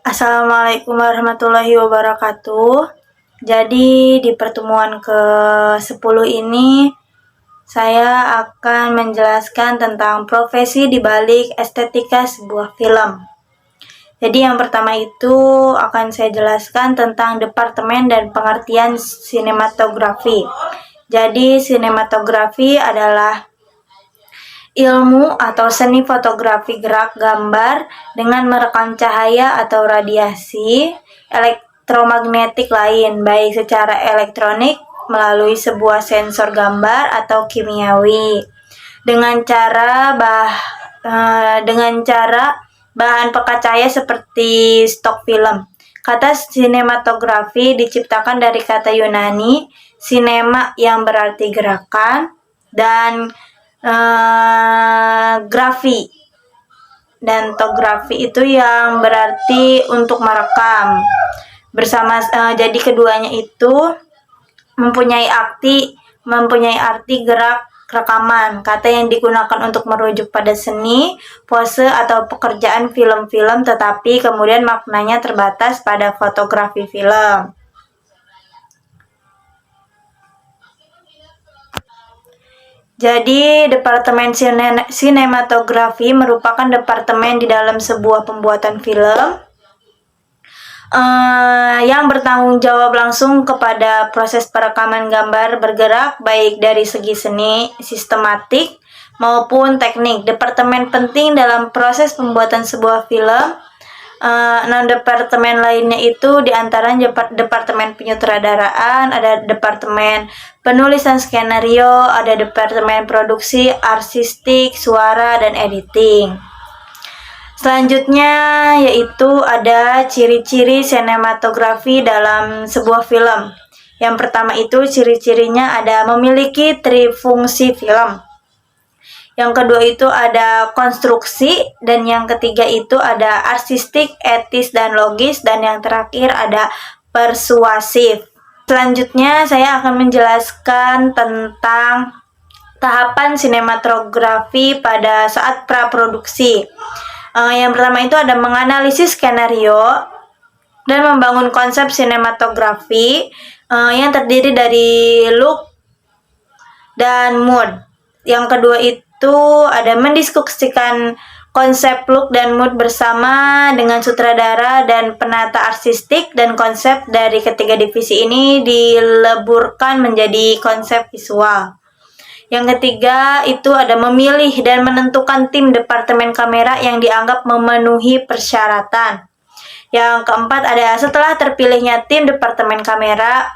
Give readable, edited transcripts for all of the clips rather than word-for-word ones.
Assalamualaikum warahmatullahi wabarakatuh. Jadi di pertemuan ke-10 ini saya akan menjelaskan tentang profesi di balik estetika sebuah film. Jadi yang pertama itu akan saya jelaskan tentang departemen dan pengertian sinematografi. Jadi sinematografi adalah ilmu atau seni fotografi gerak gambar dengan merekam cahaya atau radiasi elektromagnetik lain, baik secara elektronik melalui sebuah sensor gambar atau kimiawi dengan cara bahan pekat cahaya seperti stok film. Kata sinematografi diciptakan dari kata Yunani sinema yang berarti gerakan dan grafi dan tografi itu yang berarti untuk merekam bersama. Jadi keduanya itu mempunyai arti gerak rekaman, kata yang digunakan untuk merujuk pada seni, pose atau pekerjaan film-film, tetapi kemudian maknanya terbatas pada fotografi film. Jadi, Departemen Sinematografi merupakan departemen di dalam sebuah pembuatan film yang bertanggung jawab langsung kepada proses perekaman gambar bergerak, baik dari segi seni, sistematik, maupun teknik. Departemen penting dalam proses pembuatan sebuah film. Departemen lainnya itu diantaranya departemen penyutradaraan, ada departemen penulisan skenario, ada departemen produksi, artistik, suara, dan editing. Selanjutnya yaitu ada ciri-ciri sinematografi dalam sebuah film. Yang pertama itu ciri-cirinya ada memiliki trifungsi film. Yang kedua itu ada konstruksi, dan yang ketiga itu ada artistik, etis, dan logis, dan yang terakhir ada persuasif. Selanjutnya saya akan menjelaskan tentang tahapan sinematografi pada saat praproduksi. Yang pertama itu ada menganalisis skenario dan membangun konsep sinematografi yang terdiri dari look dan mood. Yang kedua itu ada mendiskusikan konsep look dan mood bersama dengan sutradara dan penata artistik, dan konsep dari ketiga divisi ini dileburkan menjadi konsep visual. Yang ketiga itu ada memilih dan menentukan tim departemen kamera yang dianggap memenuhi persyaratan. Yang keempat ada setelah terpilihnya tim departemen kamera,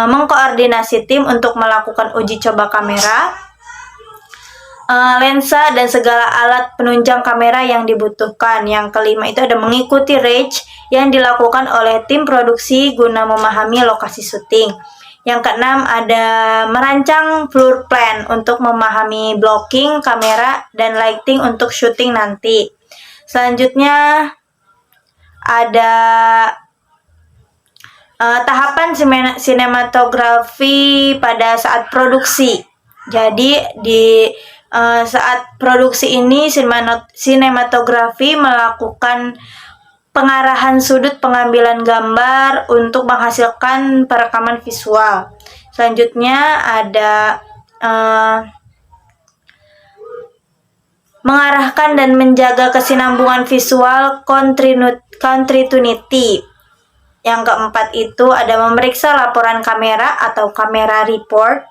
mengkoordinasi tim untuk melakukan uji coba kamera, lensa, dan segala alat penunjang kamera yang dibutuhkan. Yang kelima itu ada mengikuti reach yang dilakukan oleh tim produksi guna memahami lokasi syuting. Yang keenam ada merancang floor plan untuk memahami blocking kamera dan lighting untuk syuting nanti. Selanjutnya ada tahapan sinematografi pada saat produksi. Jadi di saat produksi ini sinematografi melakukan pengarahan sudut pengambilan gambar untuk menghasilkan perekaman visual. Selanjutnya ada mengarahkan dan menjaga kesinambungan visual continuity. Yang keempat itu ada memeriksa laporan kamera atau kamera report,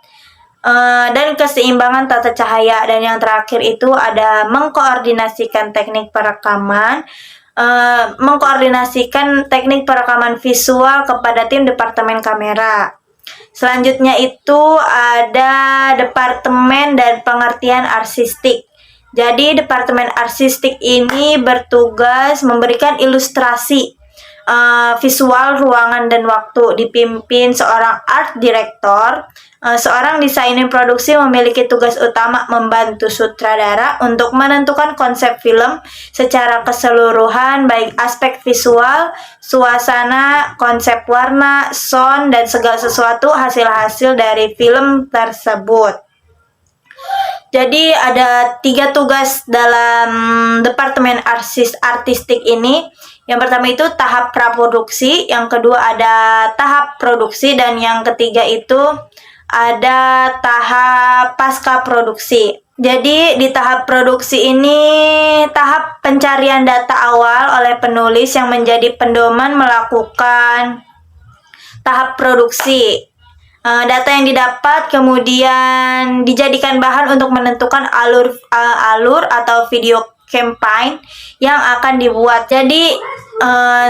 dan keseimbangan tata cahaya. Dan yang terakhir itu ada mengkoordinasikan teknik perekaman visual kepada tim departemen kamera. Selanjutnya itu ada departemen dan pengertian artistik. Jadi departemen artistik ini bertugas memberikan ilustrasi visual ruangan dan waktu, dipimpin seorang art director. Seorang desainer produksi memiliki tugas utama membantu sutradara untuk menentukan konsep film secara keseluruhan, baik aspek visual, suasana, konsep warna, sound, dan segala sesuatu hasil-hasil dari film tersebut. Jadi ada 3 tugas dalam departemen artistik ini. Yang pertama itu tahap praproduksi, yang kedua ada tahap produksi, dan yang ketiga itu ada tahap pasca produksi. Jadi di tahap produksi ini tahap pencarian data awal oleh penulis yang menjadi pedoman melakukan tahap produksi. Data yang didapat kemudian dijadikan bahan untuk menentukan alur atau video campaign yang akan dibuat. Jadi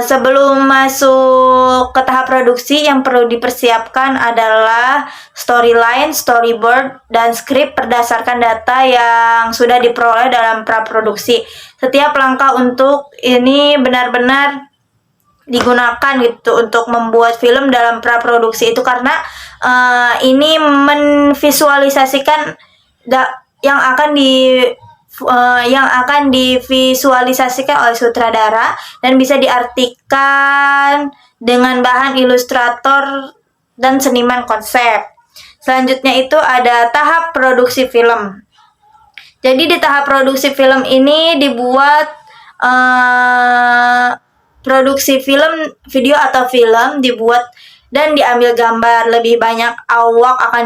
sebelum masuk ke tahap produksi, yang perlu dipersiapkan adalah storyline, storyboard, dan skrip berdasarkan data yang sudah diperoleh dalam praproduksi. Setiap langkah untuk ini benar-benar digunakan gitu untuk membuat film dalam praproduksi itu, karena ini menvisualisasikan yang akan divisualisasikan oleh sutradara dan bisa diartikan dengan bahan ilustrator dan seniman konsep. Selanjutnya itu ada tahap produksi film. Jadi di tahap produksi film ini dibuat produksi film, video atau film dibuat dan diambil gambar. Lebih banyak awak akan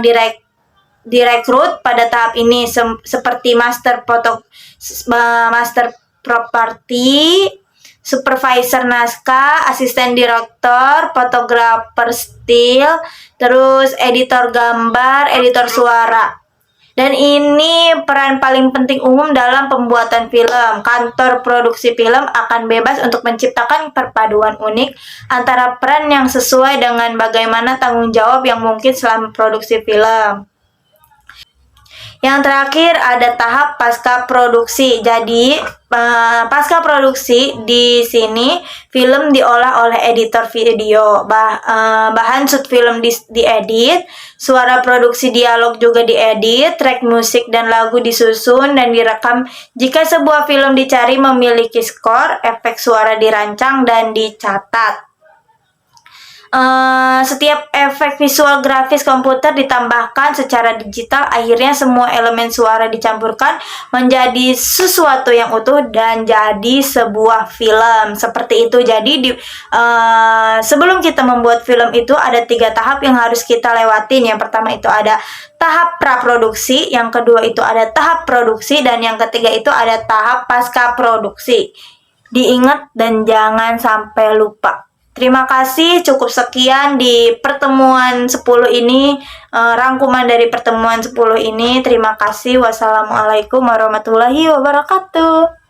direkrut pada tahap ini seperti master properti, supervisor naskah, asisten direktor, fotografer still, terus editor gambar, editor suara. Dan ini peran paling penting umum dalam pembuatan film. Kantor produksi film akan bebas untuk menciptakan perpaduan unik antara peran yang sesuai dengan bagaimana tanggung jawab yang mungkin selama produksi film. Yang terakhir ada tahap pasca produksi. Jadi pasca produksi di sini film diolah oleh editor video, bahan shoot film diedit, suara produksi dialog juga diedit, track musik dan lagu disusun dan direkam. Jika sebuah film dicari memiliki skor, efek suara dirancang dan dicatat. Setiap efek visual grafis komputer ditambahkan secara digital, akhirnya semua elemen suara dicampurkan menjadi sesuatu yang utuh dan jadi sebuah film. Seperti itu. Jadi sebelum kita membuat film itu ada 3 tahap yang harus kita lewatin. Yang pertama itu ada tahap praproduksi, yang kedua itu ada tahap produksi, dan yang ketiga itu ada tahap pasca produksi. Diingat dan jangan sampai lupa. Terima kasih, cukup sekian di pertemuan 10 ini, rangkuman dari pertemuan 10 ini. Terima kasih. Wassalamualaikum warahmatullahi wabarakatuh.